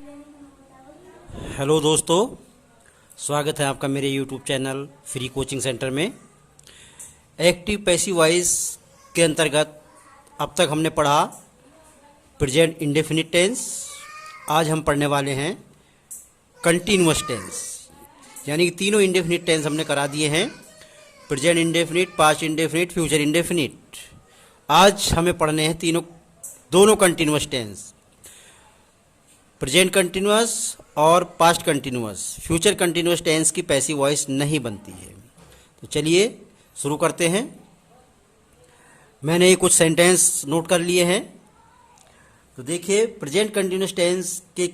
Hello दोस्तों, स्वागत है आपका मेरे YouTube channel free coaching centre में। एक्टिव पैसिव वॉइस के अंतर्गत अब तक हमने पढ़ा प्रेजेंट इंडेफिनिट टेंस। आज हम पढ़ने वाले हैं कंटिन्यूअस टेंस, यानी कि तीनों इंडेफिनिट टेंस हमने करा दिए हैं। Present indefinite, past indefinite, future indefinite. आज हमें पढ़ने हैं दोनों कंटिन्यूअस टेंस, प्रेजेंट कंटिन्यूअस और past continuous. Future continuous tense की पैसिव वॉइस नहीं बनती है। तो चलिए शुरू करते हैं। मैंने ये कुछ सेंटेंस नोट कर लिए हैं। तो देखिए, प्रेजेंट कंटिन्यूअस टेंस के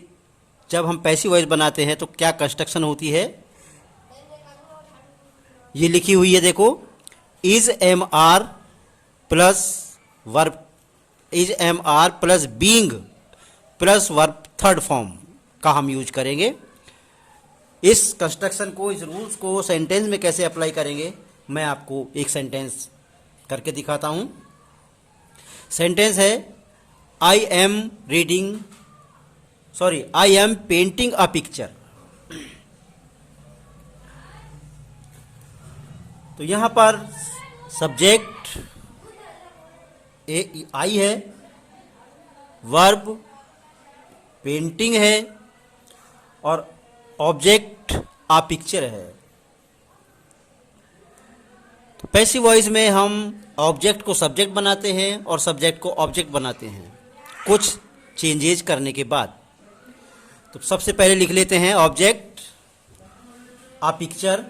जब हम पैसिव वॉइस बनाते हैं तो क्या कंस्ट्रक्शन होती है, ये लिखी हुई है। देखो, is am are plus verb, is am are plus being plus verb third form का हम यूज करेंगे। इस कंस्ट्रक्शन को, इस रूल्स को सेंटेंस में कैसे अप्लाई करेंगे, मैं आपको एक सेंटेंस करके दिखाता हूं। सेंटेंस है, I am painting a picture. तो यहां पर सब्जेक्ट आई है, वर्ब पेंटिंग है और ऑब्जेक्ट आ पिक्चर है। तो पैसिव वॉइस में हम ऑब्जेक्ट को सब्जेक्ट बनाते हैं और सब्जेक्ट को ऑब्जेक्ट बनाते हैं कुछ चेंजेज करने के बाद। तो सबसे पहले लिख लेते हैं ऑब्जेक्ट आ पिक्चर।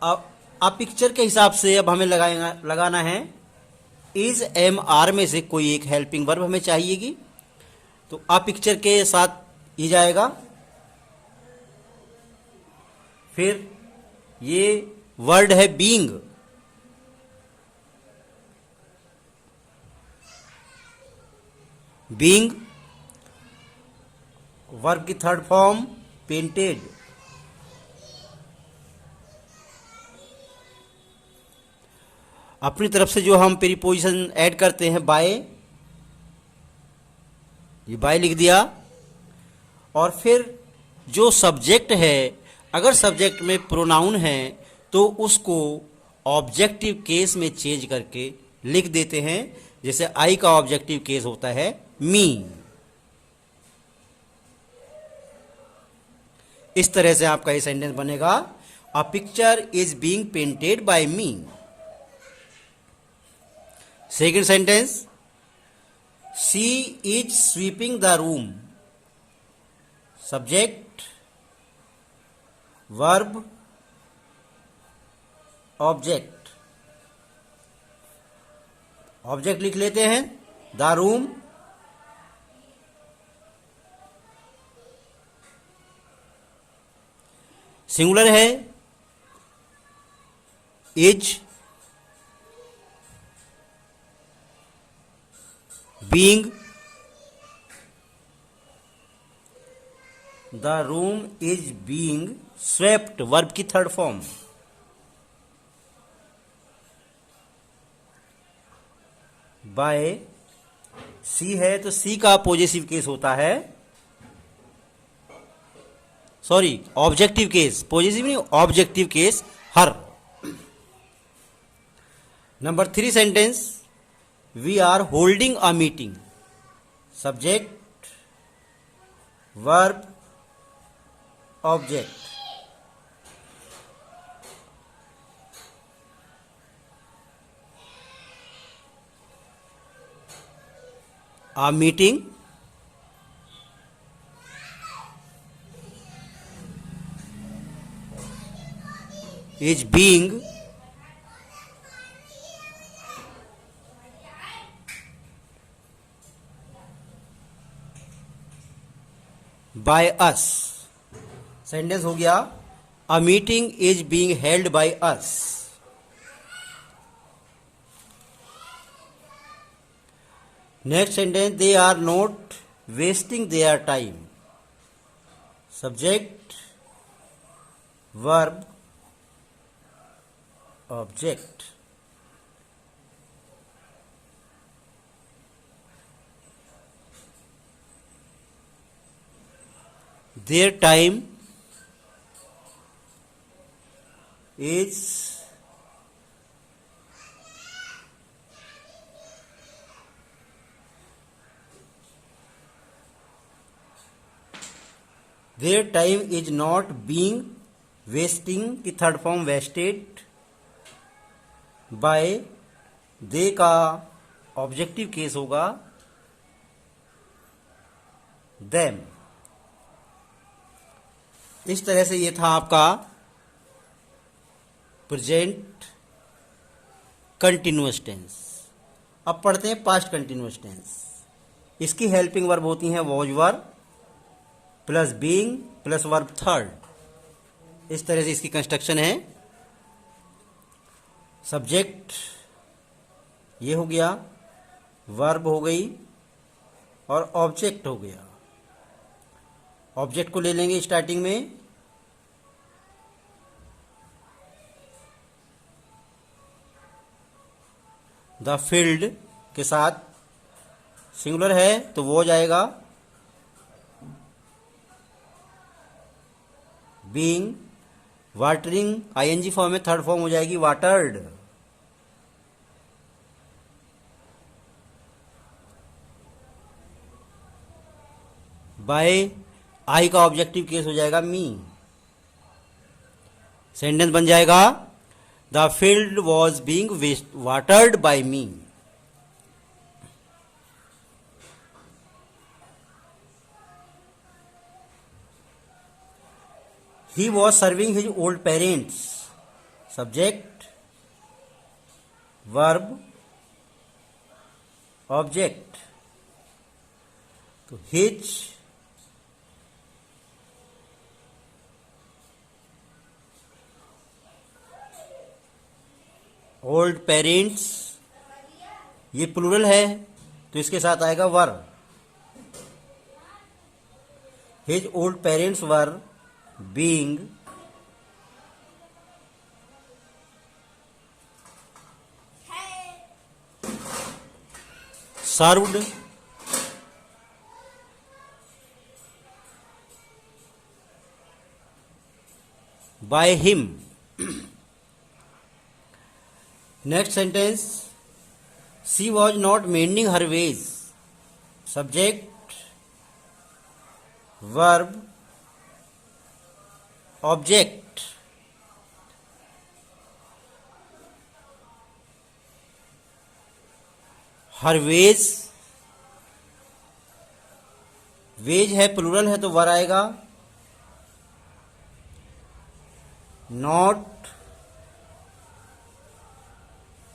अब आ पिक्चर के हिसाब से अब हमें लगाना है इज एम आर में से कोई एक हेल्पिंग वर्ब हमें चाहिएगी। तो आ पिक्चर के साथ ये जाएगा। फिर ये वर्ड है बीइंग, बीइंग वर्ब की थर्ड फॉर्म पेंटेड। अपनी तरफ से जो हम प्रीपोजिशन ऐड करते हैं बाय, ये बाय लिख दिया। और फिर जो सब्जेक्ट है, अगर सब्जेक्ट में प्रोनाउन है तो उसको ऑब्जेक्टिव केस में चेंज करके लिख देते हैं। जैसे आई का ऑब्जेक्टिव केस होता है मी। इस तरह से आपका ये सेंटेंस बनेगा, a picture is being painted by me. Second sentence, she is sweeping the room. Subject, verb, object. Object लिख लेते हैं द रूम, सिंगुलर है is, being, the room is being swept, verb की थर्ड फॉर्म। बाय सी है तो she का positive case होता है, सॉरी ऑब्जेक्टिव केस, पॉजिटिव नहीं objective case, her. Number 3 sentence, we are holding a meeting. Subject, verb, object. A meeting is being by us। Sentence हो गया, a meeting is being held by us. Next sentence, they are not wasting their time. Subject, verb, object. their time is not being wasting की third form wasted by they का objective case होगा them. इस तरह से ये था आपका present continuous tense. अब पढ़ते हैं पास्ट कंटिन्यूअस टेंस। इसकी हेल्पिंग वर्ब होती हैं was verb plus being plus verb third. इस तरह से इसकी कंस्ट्रक्शन है। सब्जेक्ट ये हो गया, वर्ब हो गई और ऑब्जेक्ट हो गया। ऑब्जेक्ट को ले लेंगे स्टार्टिंग में, द फील्ड के साथ सिंगुलर है तो वो जाएगा बीइंग। वाटरिंग आईएनजी फॉर्म में थर्ड फॉर्म हो जाएगी वाटर्ड। बाय आई का ऑब्जेक्टिव केस हो जाएगा मी। सेंटेंस बन जाएगा the field was being watered by me. He was serving his old parents. Subject, verb, object. तो his old parents, ये प्लूरल है तो इसके साथ आएगा वर। His old parents were being served by him. Next sentence, she was not mending her ways. Subject, verb, object. Her ways, ways है plural है तो वर आएगा। नॉट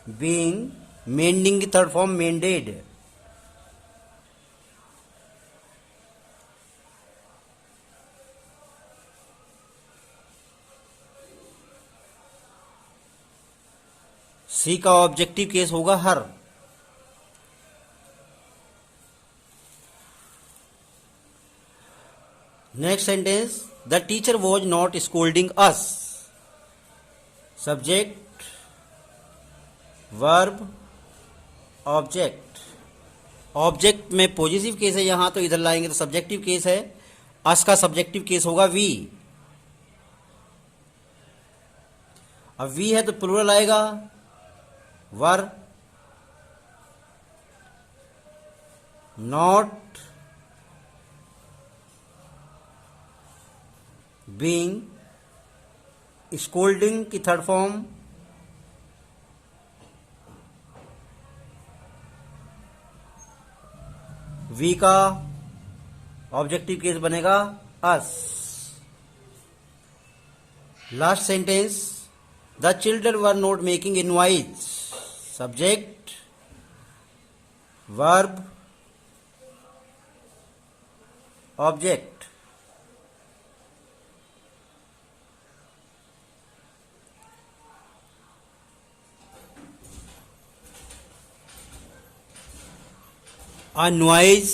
बीइंग, मेंडिंग की थर्ड फॉर्म मेंडेड। सी का objective case होगा her. Next sentence, the teacher was not scolding us. Subject, verb, object. Object में positive case है यहां तो इधर लाएंगे तो सब्जेक्टिव केस है। अस का सब्जेक्टिव केस होगा वी। अब वी है तो प्लूरल आएगा वर। नॉट बीइंग, स्कोल्डिंग की थर्ड फॉर्म वी का ऑब्जेक्टिव केस बनेगा us. Last sentence, the children were not making a noise. Subject, verb, object. A noise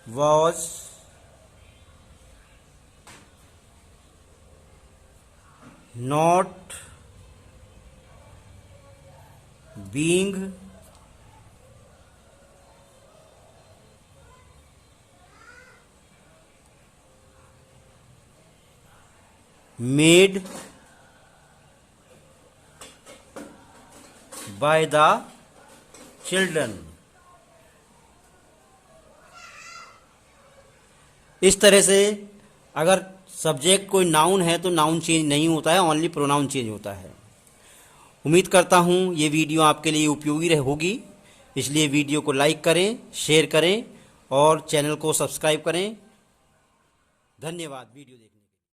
was not being made by the children. इस तरह से अगर subject कोई noun है तो नाउन चेंज नहीं होता है, ओनली प्रोनाउन चेंज होता है। उम्मीद करता हूँ ये वीडियो आपके लिए उपयोगी होगी, इसलिए वीडियो को लाइक करें, शेयर करें और चैनल को सब्सक्राइब करें। धन्यवाद वीडियो देखने के लिए।